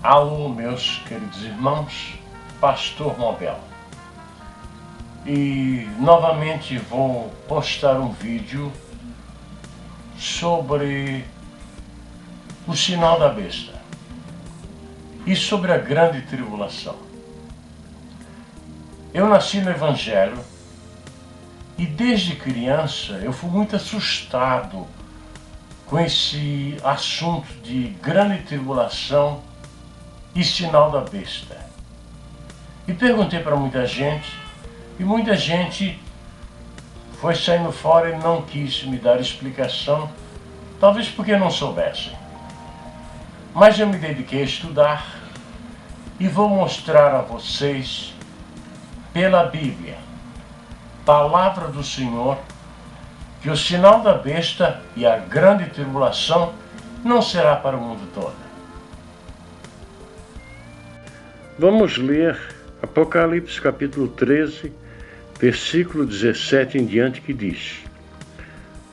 Alô, meus queridos irmãos, Pastor Mobel. E novamente vou postar um vídeo sobre o sinal da besta e sobre a grande tribulação. Eu nasci no Evangelho e desde criança eu fui muito assustado com esse assunto de grande tribulação e sinal da besta. E perguntei para muita gente, e muita gente foi saindo fora e não quis me dar explicação, talvez porque não soubessem. Mas eu me dediquei a estudar e vou mostrar a vocês, pela Bíblia, palavra do Senhor, que o sinal da besta e a grande tribulação não será para o mundo todo. Vamos ler Apocalipse capítulo 13, versículo 17 em diante, que diz: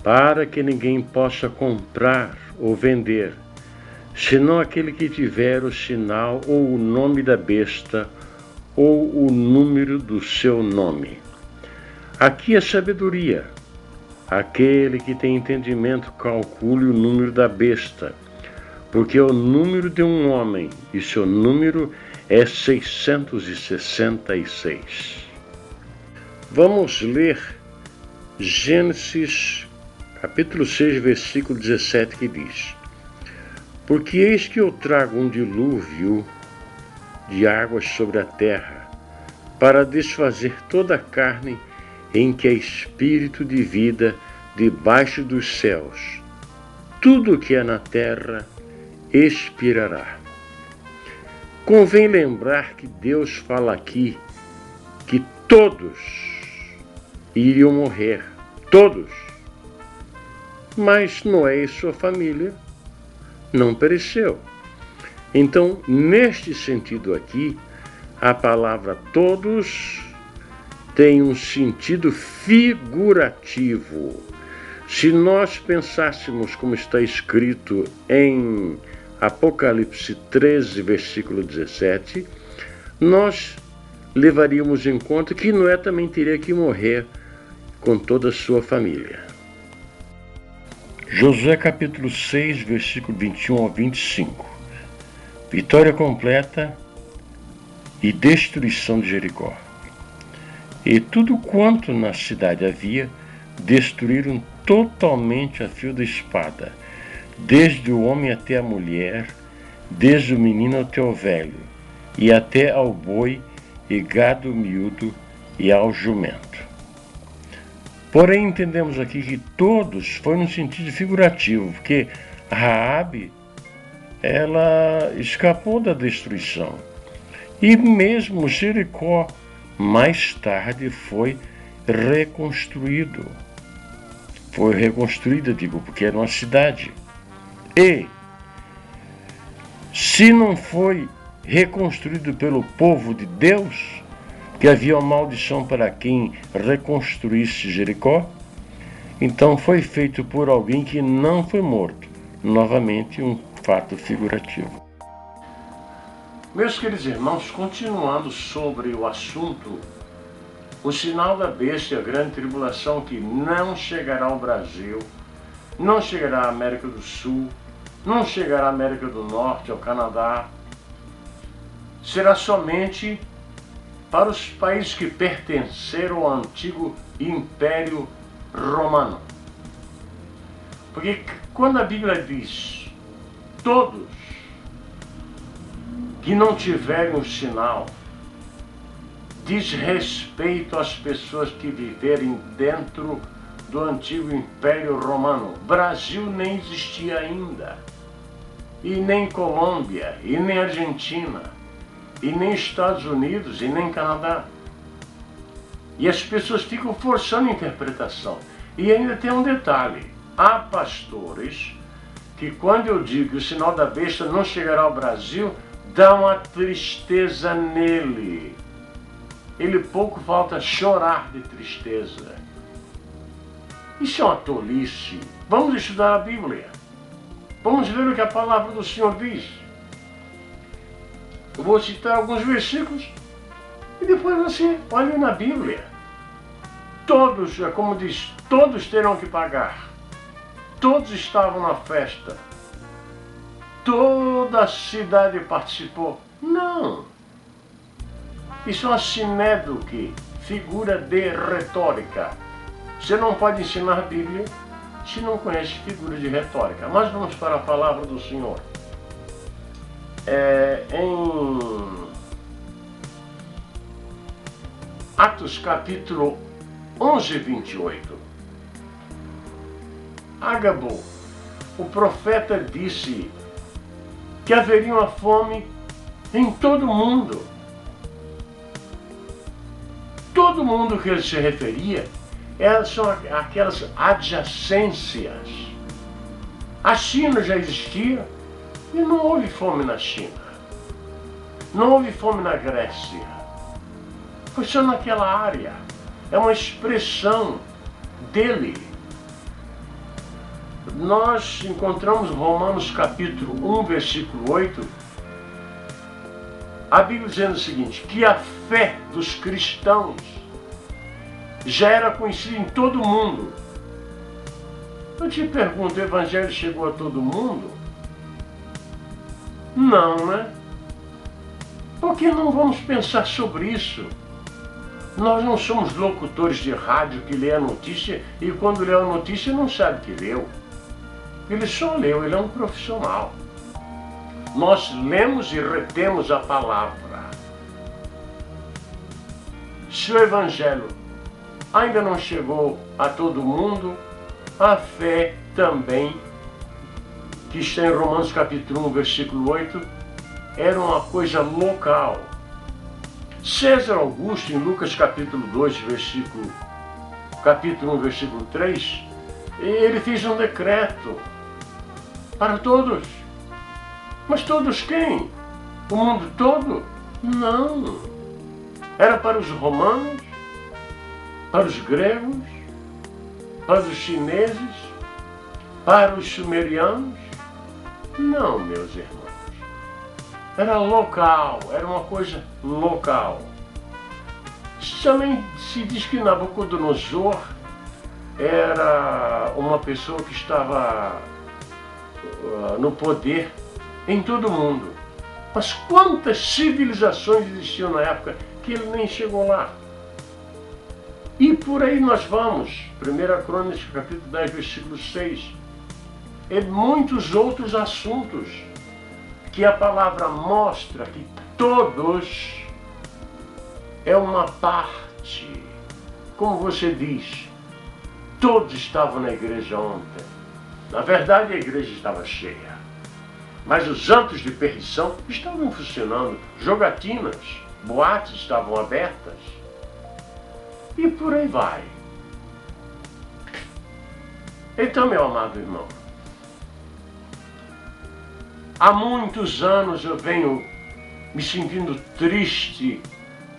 para que ninguém possa comprar ou vender, senão aquele que tiver o sinal ou o nome da besta ou o número do seu nome. Aqui é sabedoria. Aquele que tem entendimento calcule o número da besta, porque é o número de um homem, e seu número é 666. Vamos ler Gênesis capítulo 6, versículo 17, que diz: porque eis que eu trago um dilúvio de águas sobre a terra, para desfazer toda a carne em que é espírito de vida debaixo dos céus. Tudo que é na terra expirará. Convém lembrar que Deus fala aqui que todos iriam morrer, todos. Mas Noé e sua família não pereceu. Então, neste sentido aqui, a palavra todos tem um sentido figurativo. Se nós pensássemos como está escrito em Apocalipse 13, versículo 17, nós levaríamos em conta que Noé também teria que morrer com toda a sua família. Josué capítulo 6, versículo 21 ao 25. Vitória completa e destruição de Jericó. E tudo quanto na cidade havia, destruíram totalmente a fio da espada, desde o homem até a mulher, desde o menino até o velho, e até ao boi e gado miúdo e ao jumento. Porém, entendemos aqui que todos foi no sentido figurativo, porque Raabe, ela escapou da destruição. E mesmo Jericó, mais tarde, foi reconstruído. Foi reconstruída, porque era uma cidade. E, se não foi reconstruído pelo povo de Deus, que havia uma maldição para quem reconstruísse Jericó, então foi feito por alguém que não foi morto. Novamente, um fato figurativo. Meus queridos irmãos, continuando sobre o assunto, o sinal da besta e a grande tribulação que não chegará ao Brasil, não chegará à América do Sul, não chegará à América do Norte, ao Canadá, será somente para os países que pertenceram ao antigo Império Romano. Porque quando a Bíblia diz todos que não tiverem o sinal, diz respeito às pessoas que viverem dentro do antigo Império Romano. Brasil nem existia ainda, e nem Colômbia, e nem Argentina, e nem Estados Unidos, e nem Canadá. E as pessoas ficam forçando a interpretação. E ainda tem um detalhe: há pastores que, quando eu digo que o sinal da besta não chegará ao Brasil, dá uma tristeza nele. Ele pouco falta chorar de tristeza. Isso é uma tolice. Vamos estudar a Bíblia. Vamos ver o que a palavra do Senhor diz. Eu vou citar alguns versículos e depois você olha na Bíblia. Todos, como diz, todos terão que pagar. Todos estavam na festa. Toda a cidade participou. Não. Isso é uma sinédoque, figura de retórica. Você não pode ensinar a Bíblia se não conhece figura de retórica. Mas vamos para a palavra do Senhor. Em Atos capítulo 11, 28. Ágabo, o profeta, disse que haveria uma fome em todo o mundo. Todo mundo que ele se referia são aquelas adjacências. A China já existia e não houve fome na China. Não houve fome na Grécia. Foi só naquela área. É uma expressão dele. Nós encontramos Romanos capítulo 1, versículo 8, a Bíblia dizendo o seguinte, que a fé dos cristãos já era conhecida em todo o mundo. Eu te pergunto, o Evangelho chegou a todo mundo? Não, né? Por que não vamos pensar sobre isso? Nós não somos locutores de rádio que lê a notícia e quando lê a notícia não sabe que leu. Ele só leu, ele é um profissional. Nós lemos e retemos a palavra. Se o Evangelho ainda não chegou a todo mundo, a fé também, que está em Romanos capítulo 1, versículo 8, era uma coisa local. César Augusto, em Lucas capítulo 2, capítulo 1, versículo 3, ele fez um decreto para todos. Mas todos quem? O mundo todo? Não. Era para os romanos, para os gregos, para os chineses, para os sumerianos? Não, meus irmãos. Era local, era uma coisa local. Também se diz que Nabucodonosor era uma pessoa que estava no poder em todo o mundo. Mas quantas civilizações existiam na época que ele nem chegou lá? E por aí nós vamos. 1 Crônicas, capítulo 10, versículo 6. E muitos outros assuntos que a palavra mostra que todos é uma parte. Como você diz, todos estavam na igreja ontem. Na verdade, a igreja estava cheia. Mas os antros de perdição estavam funcionando. Jogatinas, boates estavam abertas. E por aí vai. Então, meu amado irmão, há muitos anos eu venho me sentindo triste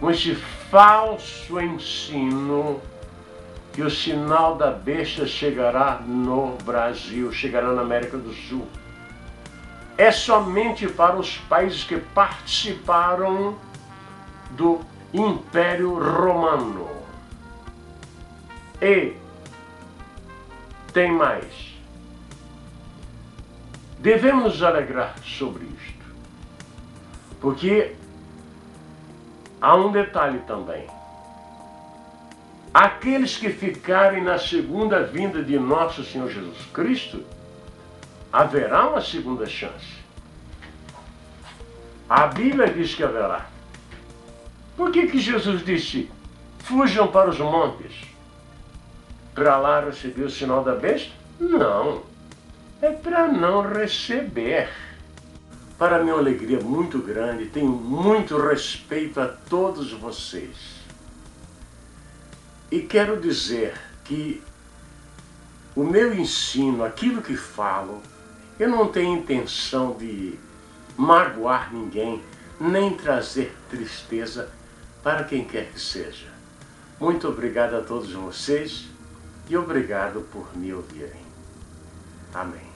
com esse falso ensino que o sinal da besta chegará no Brasil, chegará na América do Sul. É somente para os países que participaram do Império Romano. E tem mais. Devemos nos alegrar sobre isto, porque há um detalhe também. Aqueles que ficarem na segunda vinda de nosso Senhor Jesus Cristo, haverá uma segunda chance. A Bíblia diz que haverá. Por que Jesus disse, fujam para os montes, para lá receber o sinal da besta? Não. É para não receber. Para minha alegria muito grande, tenho muito respeito a todos vocês. E quero dizer que o meu ensino, aquilo que falo, eu não tenho intenção de magoar ninguém, nem trazer tristeza para quem quer que seja. Muito obrigado a todos vocês e obrigado por me ouvirem. Amém.